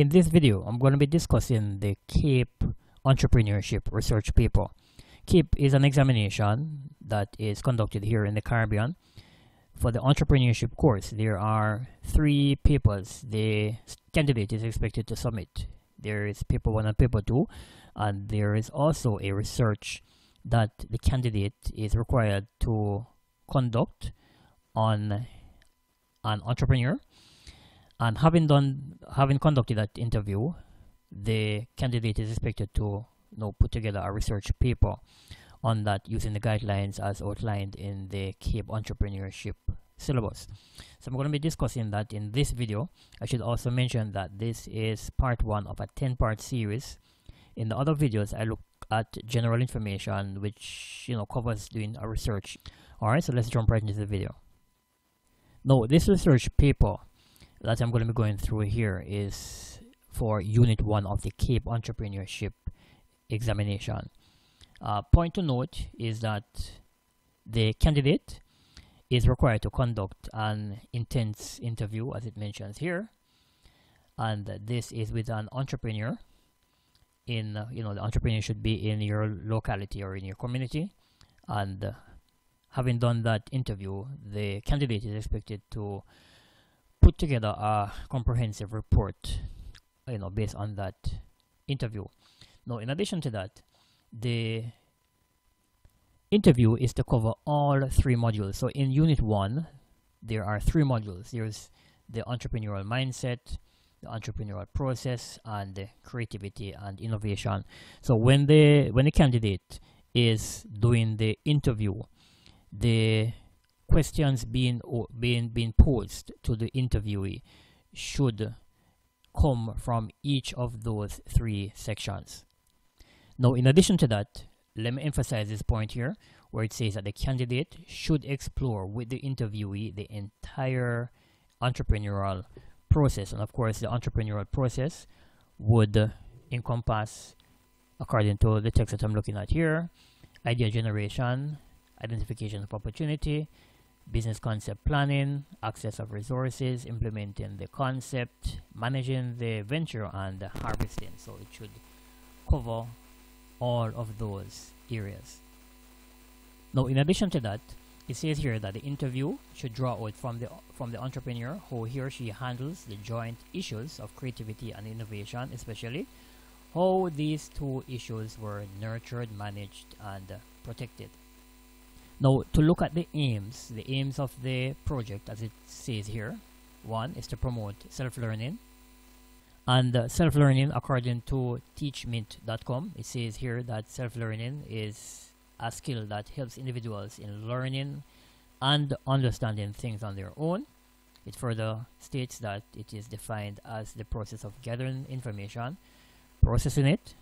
In this video, I'm going to be discussing the Cape Entrepreneurship research paper. Cape is an examination that is conducted here in the Caribbean. For the entrepreneurship course, there are 3 papers the candidate is expected to submit. There is paper 1 and paper 2, and there is also a research that the candidate is required to conduct on an entrepreneur. And having conducted that interview, the candidate is expected to put together a research paper on that using the guidelines as outlined in the Cape Entrepreneurship syllabus. So I'm going to be discussing that in this video. I should also mention that this is part 1 of a 10-part series. In the other videos, I look at general information which covers doing a research. Alright, so let's jump right into the video. Now, this research paper that I'm going to be going through here is for Unit 1 of the Cape Entrepreneurship examination. Point to note is that the candidate is required to conduct an intense interview, as it mentions here, and this is with an entrepreneur. The entrepreneur should be in your locality or in your community, and having done that interview, the candidate is expected to put together a comprehensive report based on that interview. Now, in addition to that, the interview is to cover all 3 modules. So in Unit 1, there are 3 modules. There's the entrepreneurial mindset, the entrepreneurial process, and the creativity and innovation. So when the candidate is doing the interview, the questions being posed to the interviewee should come from each of those 3 sections. Now, in addition to that, let me emphasize this point here where it says that the candidate should explore with the interviewee the entire entrepreneurial process. And of course, the entrepreneurial process would encompass, according to the text that I'm looking at here, idea generation, identification of opportunity, business concept planning, access of resources, implementing the concept, managing the venture, and harvesting. So it should cover all of those areas. Now, in addition to that, it says here that the interview should draw out from the entrepreneur how he or she handles the joint issues of creativity and innovation, especially how these 2 issues were nurtured, managed, and protected. Now, to look at the aims of the project, as it says here, 1 is to promote self-learning. And self-learning, according to teachmint.com, it says here that self-learning is a skill that helps individuals in learning and understanding things on their own. It further states that it is defined as the process of gathering information, processing it,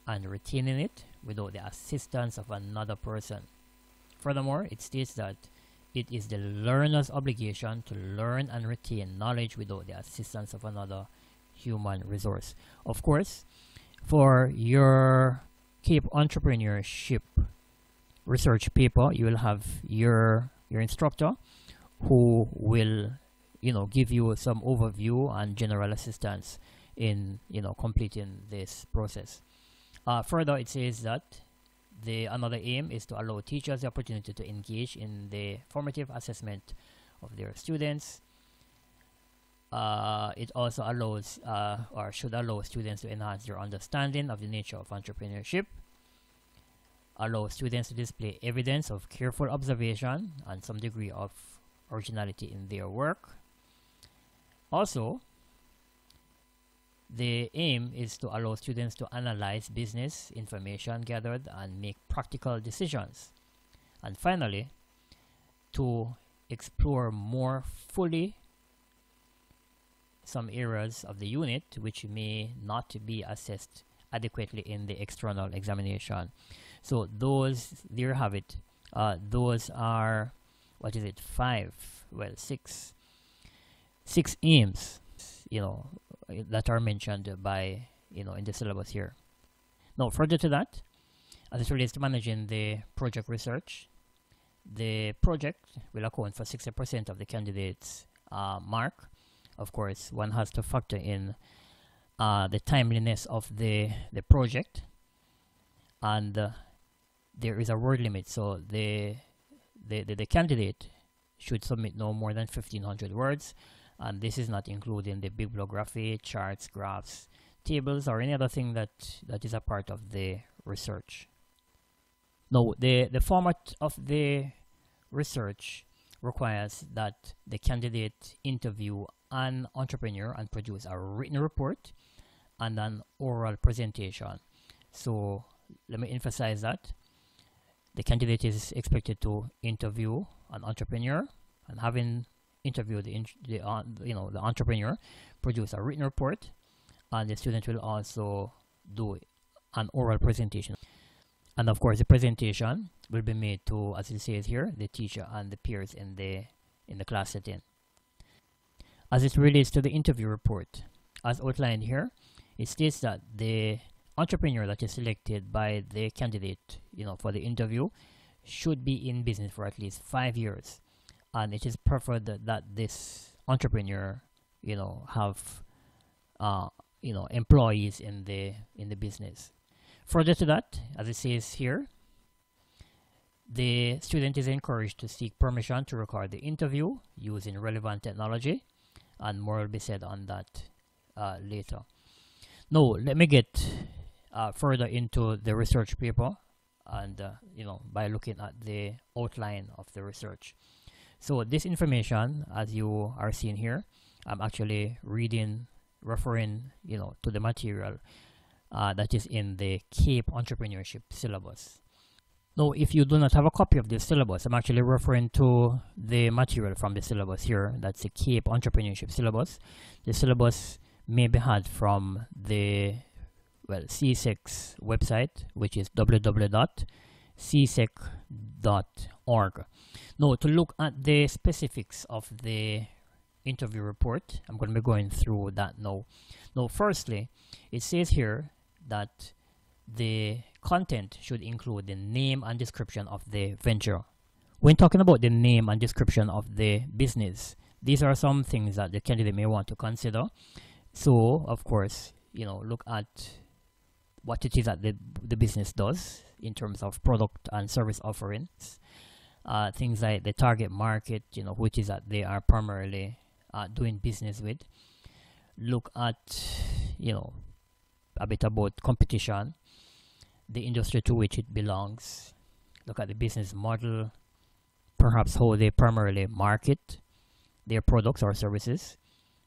and retaining it without the assistance of another person. Furthermore, it states that it is the learner's obligation to learn and retain knowledge without the assistance of another human resource. Of course, for your Cape Entrepreneurship research paper, you will have your instructor who will give you some overview and general assistance in completing this process. Further, it says that another aim is to allow teachers the opportunity to engage in the formative assessment of their students. It also allows or should allow students to enhance their understanding of the nature of entrepreneurship, allow students to display evidence of careful observation and some degree of originality in their work. Also, the aim is to allow students to analyze business information gathered and make practical decisions. And finally, to explore more fully some areas of the unit which may not be assessed adequately in the external examination. So those, there you have it. Those are, 6 aims, that are mentioned by, in the syllabus here. Now, further to that, as it relates to managing the project research, the project will account for 60% of the candidate's mark. Of course, one has to factor in the timeliness of the project, and there is a word limit. So the candidate should submit no more than 1,500 words, and this is not including the bibliography, charts, graphs, tables, or any other thing that is a part of the research. Now, the format of the research requires that the candidate interview an entrepreneur and produce a written report and an oral presentation. So let me emphasize that the candidate is expected to interview an entrepreneur, and having interviewed the entrepreneur, produce a written report, and the student will also do an oral presentation. And of course, the presentation will be made to, as it says here, the teacher and the peers in the class setting. As it relates to the interview report, as outlined here, it states that the entrepreneur that is selected by the candidate, for the interview, should be in business for at least 5 years, and it is preferred that this entrepreneur, have, employees in the business. Further to that, as it says here, the student is encouraged to seek permission to record the interview using relevant technology, and more will be said on that later. Now, let me get further into the research paper, and by looking at the outline of the research. So this information, as you are seeing here, I'm actually referring to the material that is in the Cape Entrepreneurship syllabus. Now, if you do not have a copy of the syllabus, I'm actually referring to the material from the syllabus here. That's the Cape Entrepreneurship syllabus. The syllabus may be had from the CSEC's website, which is www.csec.org. Now, to look at the specifics of the interview report, I'm going to be going through that now. Now, firstly, it says here that the content should include the name and description of the venture. When talking about the name and description of the business, these are some things that the candidate may want to consider. So, of course, look at what it is that the business does in terms of product and service offerings. Things like the target market, which is that they are primarily doing business with. Look at, a bit about competition, the industry to which it belongs. Look at the business model, perhaps how they primarily market their products or services.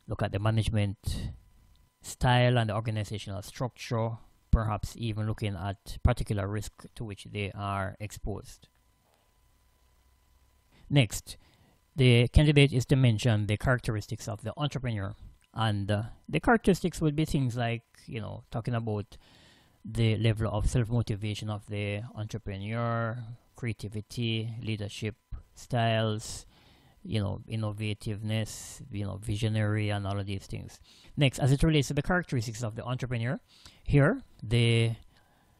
Look at the management style and the organizational structure, perhaps even looking at particular risk to which they are exposed. Next, the candidate is to mention the characteristics of the entrepreneur, and the characteristics would be things like, talking about the level of self-motivation of the entrepreneur, creativity, leadership styles, innovativeness, visionary, and all of these things. Next, as it relates to the characteristics of the entrepreneur, here the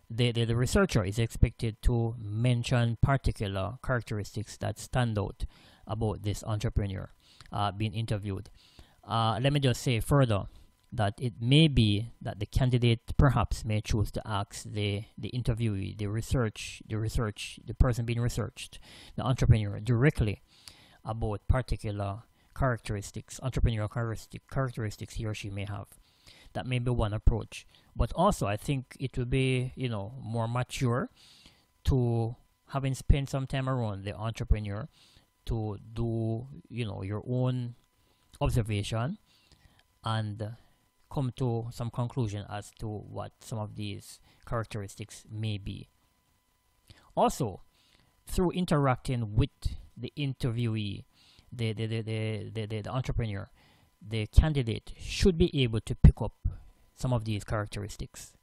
researcher is expected to mention particular characteristics that stand out about this entrepreneur being interviewed. Let me just say further that it may be that the candidate perhaps may choose to ask the interviewee, the person being researched, the entrepreneur, directly about particular characteristics, entrepreneurial characteristics he or she may have. That may be one approach. But also, I think it will be, more mature to, having spent some time around the entrepreneur, to do, your own observation and come to some conclusion as to what some of these characteristics may be. Also, through interacting with the interviewee, the entrepreneur, the candidate should be able to pick up some of these characteristics.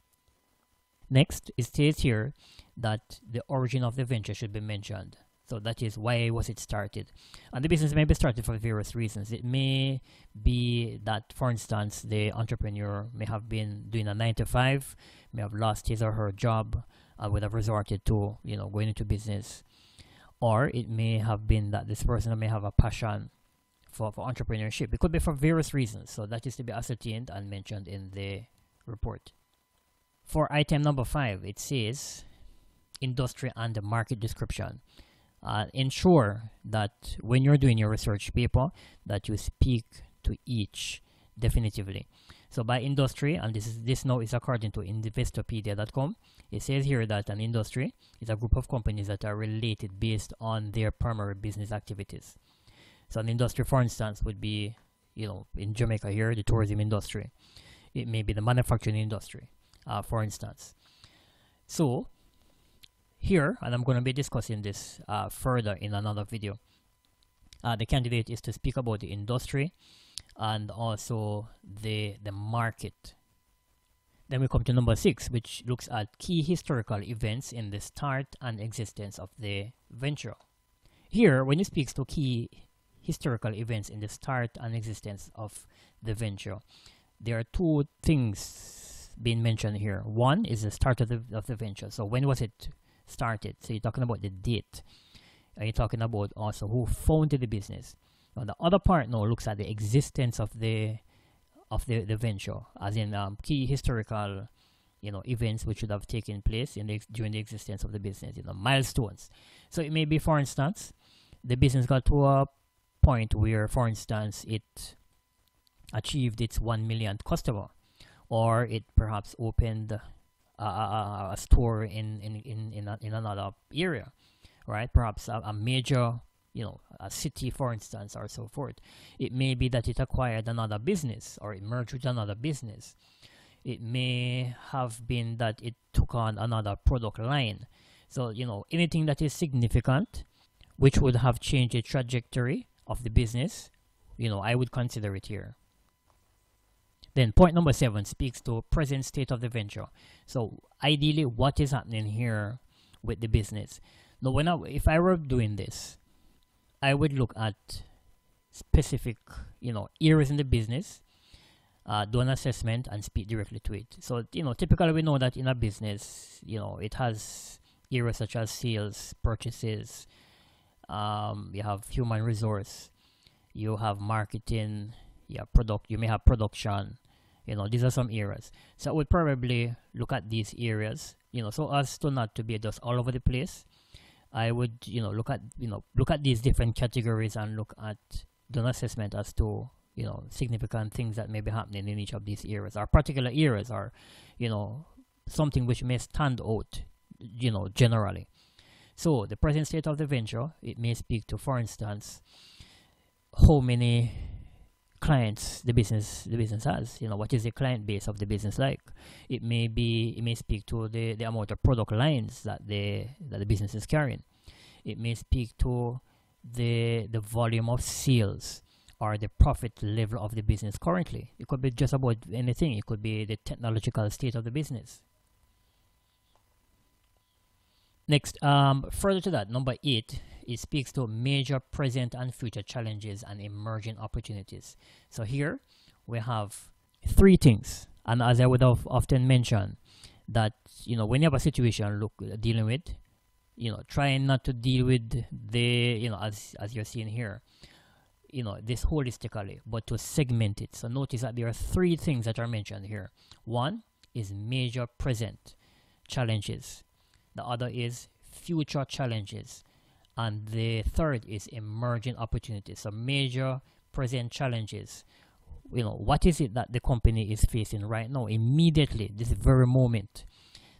Next, it states here that the origin of the venture should be mentioned. So that is, why was it started? And the business may be started for various reasons. It may be that, for instance, the entrepreneur may have been doing a 9-to-5, may have lost his or her job, and would have resorted to, going into business. Or it may have been that this person may have a passion for entrepreneurship. It could be for various reasons. So that is to be ascertained and mentioned in the report. For item number 5, it says industry and the market description. Ensure that when you're doing your research paper that you speak to each definitively. So by industry, and this now is according to investopedia.com, it says here that an industry is a group of companies that are related based on their primary business activities. So an industry, for instance, would be, in Jamaica here, the tourism industry. It may be the manufacturing industry, for instance. So here, and I'm going to be discussing this further in another video, the candidate is to speak about the industry and also the market. Then we come to number 6, which looks at key historical events in the start and existence of the venture. Here, when you speak to key historical events in the start and existence of the venture, there are 2 things being mentioned here. One is the start of the venture. So when was it started? So you're talking about the date. And you're talking about also who founded the business. Now the other part now looks at the existence of the venture, as in key historical events which should have taken place during the existence of the business, milestones. So it may be, for instance, the business got to a point where, for instance, it achieved its 1 millionth customer, or it perhaps opened a store in another area, right? Perhaps a major, a city, for instance, or so forth. It may be that it acquired another business, or it merged with another business. It may have been that it took on another product line. So, anything that is significant, which would have changed the trajectory of the business, I would consider it here. Then point number 7 speaks to present state of the venture. So ideally, what is happening here with the business? Now, if I were doing this, I would look at specific, areas in the business, do an assessment, and speak directly to it. So, typically we know that in a business, it has areas such as sales, purchases, you have human resource, you have marketing, you may have production. These are some areas. So I would probably look at these areas, so as to not to be just all over the place. I would, look at these different categories and do an assessment as to, significant things that may be happening in each of these areas, or particular areas, or, something which may stand out, generally. So the present state of the venture, it may speak to, for instance, how many clients the business has. What is the client base of the business like? It may speak to the amount of product lines that the business is carrying. It may speak to the volume of sales or the profit level of the business currently. It could be just about anything. It could be the technological state of the business. Next, further to that, number 8, it speaks to major present and future challenges and emerging opportunities. So here we have 3 things, and as I would have often mentioned, that when you have a situation dealing with, trying not to deal with the as you're seeing here, this holistically, but to segment it. So notice that there are 3 things that are mentioned here. One is major present challenges. The other is future challenges. And the third is emerging opportunities. So major present challenges. What is it that the company is facing right now, immediately, this very moment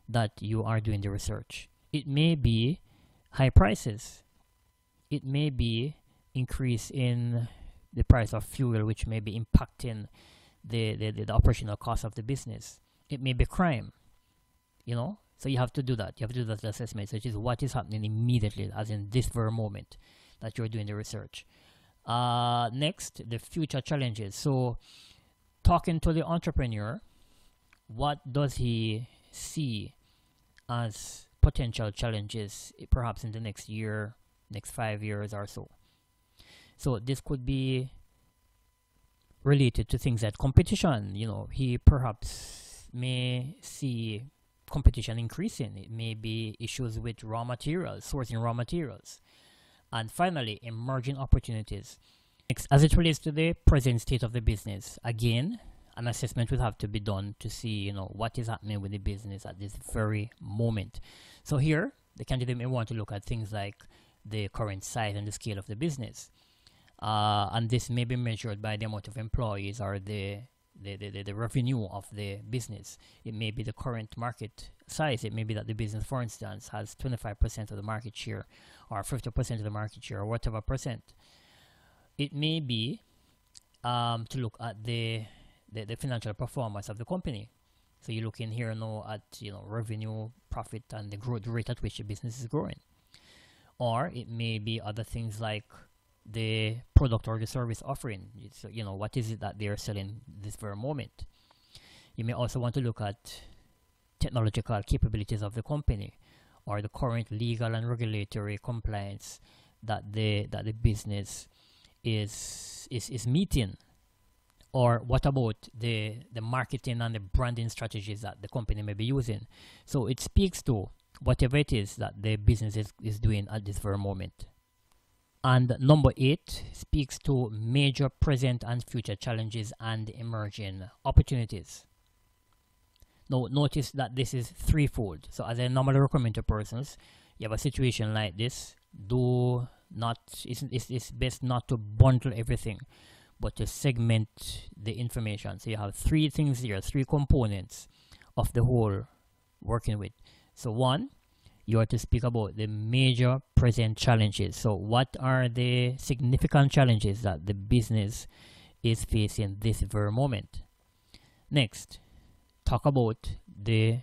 that you are doing the research? It may be high prices. It may be increase in the price of fuel, which may be impacting the operational cost of the business. It may be crime, So you have to do that. You have to do that assessment, which is what is happening immediately, as in this very moment that you're doing the research. Next, the future challenges. So talking to the entrepreneur, what does he see as potential challenges, perhaps in the next year, next 5 years or so? So this could be related to things like competition. He perhaps may see competition increasing. It may be issues with raw materials, sourcing raw materials. And finally, emerging opportunities. Next, as it relates to the present state of the business, again, an assessment will have to be done to see, what is happening with the business at this very moment. So here, the candidate may want to look at things like the current size and the scale of the business. And this may be measured by the amount of employees or the revenue of the business. It may be the current market size. It may be that the business, for instance, has 25% of the market share or 50% of the market share or whatever percent. It may be to look at the financial performance of the company. So you look in here now at revenue, profit, and the growth rate at which the business is growing. Or it may be other things like the product or the service offering. So what is it that they are selling this very moment. You may also want to look at technological capabilities of the company or the current legal and regulatory compliance that the business is meeting. Or what about the marketing and the branding strategies that the company may be using. So it speaks to whatever it is that the business is doing at this very moment. And number 8 speaks to major present and future challenges and emerging opportunities. Now notice that this is threefold. So as I normally recommend to persons, you have a situation like this, it's best not to bundle everything, but to segment the information. So you have 3 things here, 3 components of the whole working with. So 1, you are to speak about the major present challenges. So what are the significant challenges that the business is facing this very moment? Next, talk about the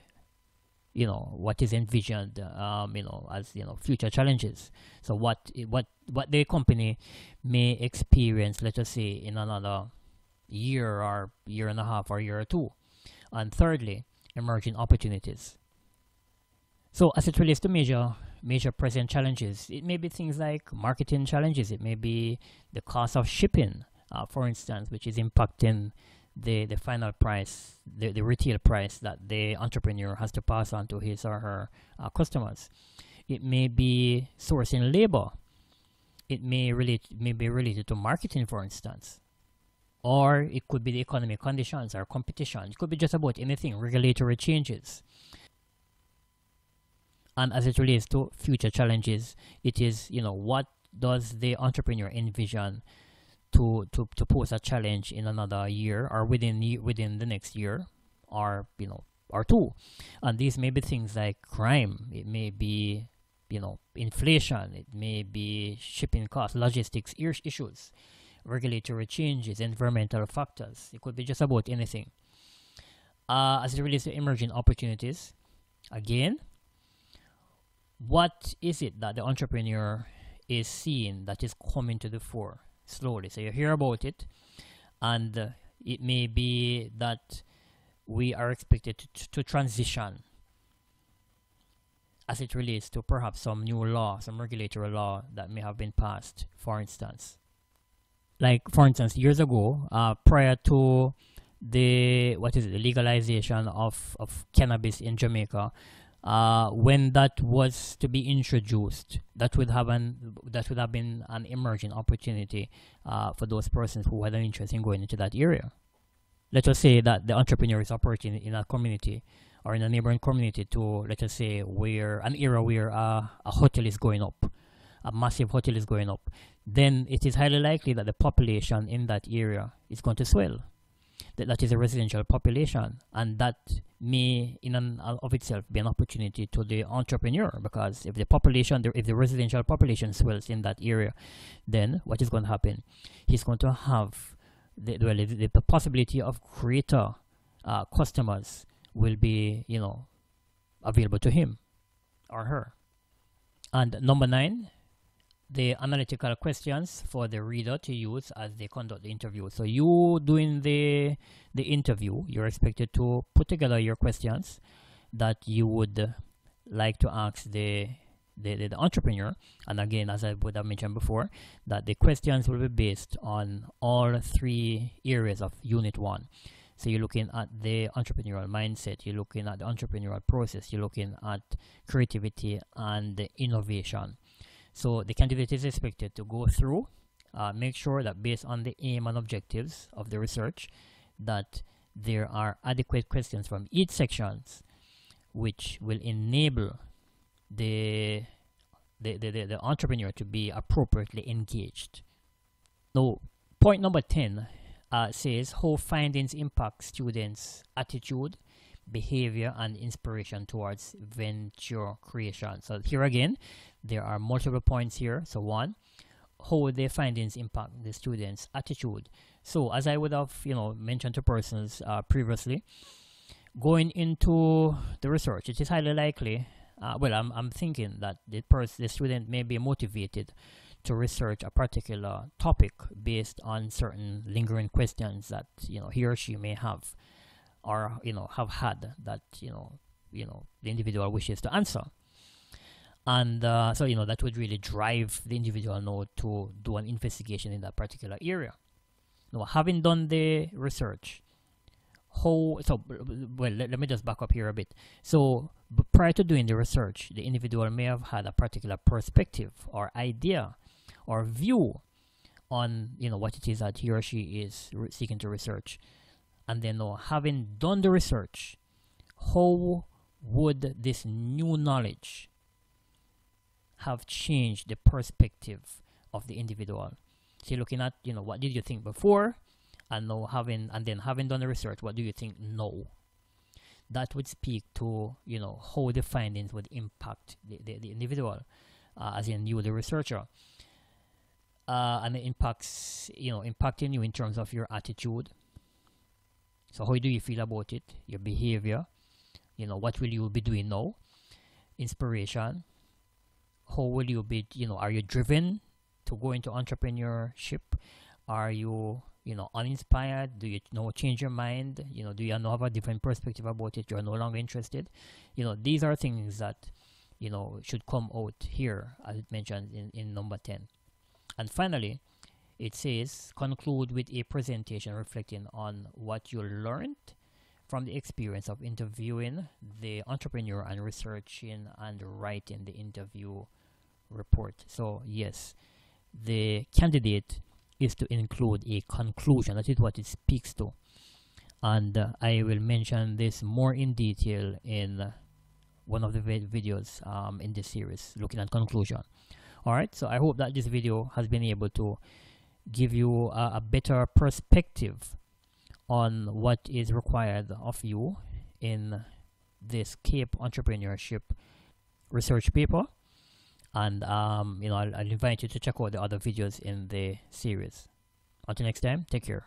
what is envisioned as future challenges. So what the company may experience, let us say, in another year or year and a half or year or 2. And thirdly, emerging opportunities. So as it relates to major present challenges, it may be things like marketing challenges. It may be the cost of shipping, for instance, which is impacting the final price, the retail price that the entrepreneur has to pass on to his or her customers. It may be sourcing labor. It may be related to marketing, for instance. Or it could be the economic conditions or competition. It could be just about anything, regulatory changes. And as it relates to future challenges, it is, what does the entrepreneur envision to pose a challenge in another year or within the next year or 2. And these may be things like crime. It may be inflation. It may be shipping costs, logistics issues, regulatory changes, environmental factors. It could be just about anything. As it relates to emerging opportunities, again, what is it that the entrepreneur is seeing that is coming to the fore slowly? So you hear about it, and it may be that we are expected to transition as it relates to perhaps some new law, some regulatory law that may have been passed, for instance. Like, for instance, years ago, prior to the legalization of cannabis in Jamaica, when that was to be introduced, that would have been an emerging opportunity for those persons who had an interest in going into that area. Let us say that the entrepreneur is operating in a community or in a neighboring community to, let us say, where an area where a hotel is going up, a massive hotel is going up. Then it is highly likely that the population in that area is going to swell. That is a residential population, and that may in and of itself be an opportunity to the entrepreneur, because if the residential population swells in that area, then what is going to happen? He's going to have the possibility of greater customers will be available to him or her. And number 9, the analytical questions for the reader to use as they conduct the interview. So you doing the interview, you're expected to put together your questions that you would like to ask the entrepreneur. And again, as I would have mentioned before, that the questions will be based on all 3 areas of Unit 1. So you're looking at the entrepreneurial mindset, you're looking at the entrepreneurial process, you're looking at creativity and innovation. So the candidate is expected to go through, make sure that based on the aim and objectives of the research, that there are adequate questions from each sections which will enable the entrepreneur to be appropriately engaged. Now, point number 10 says how findings impact students' attitude, behavior, and inspiration towards venture creation. So here again, there are multiple points here. So one, how the findings impact the students' attitude. So as I would have mentioned to persons previously, going into the research, it is highly likely. I'm thinking that the student may be motivated to research a particular topic based on certain lingering questions that he or she may have, or have had, that the individual wishes to answer. And so that would really drive the individual now to do an investigation in that particular area. Now, having done the research, let me just back up here a bit. So prior to doing the research, the individual may have had a particular perspective or idea or view on what it is that he or she is seeking to research. And then having done the research, how would this new knowledge have changed the perspective of the individual? So looking at what did you think before, and now having done the research, what do you think now? That would speak to how the findings would impact the individual, as in you, the researcher, and it impacting you in terms of your attitude. So how do you feel about it? Your behavior, what will you be doing now? Inspiration. How will you be, are you driven to go into entrepreneurship? Are you, uninspired? Do you change your mind? Do you now have a different perspective about it? You're no longer interested? These are things that, should come out here, as it mentioned in number 10. And finally, it says, conclude with a presentation reflecting on what you learned from the experience of interviewing the entrepreneur and researching and writing the interview report. So yes, the candidate is to include a conclusion. That is what it speaks to. And I will mention this more in detail in one of the videos in this series, looking at conclusion. Alright, so I hope that this video has been able to give you a better perspective on what is required of you in this Cape Entrepreneurship research paper. And I'll invite you to check out the other videos in the series. Until next time, take care.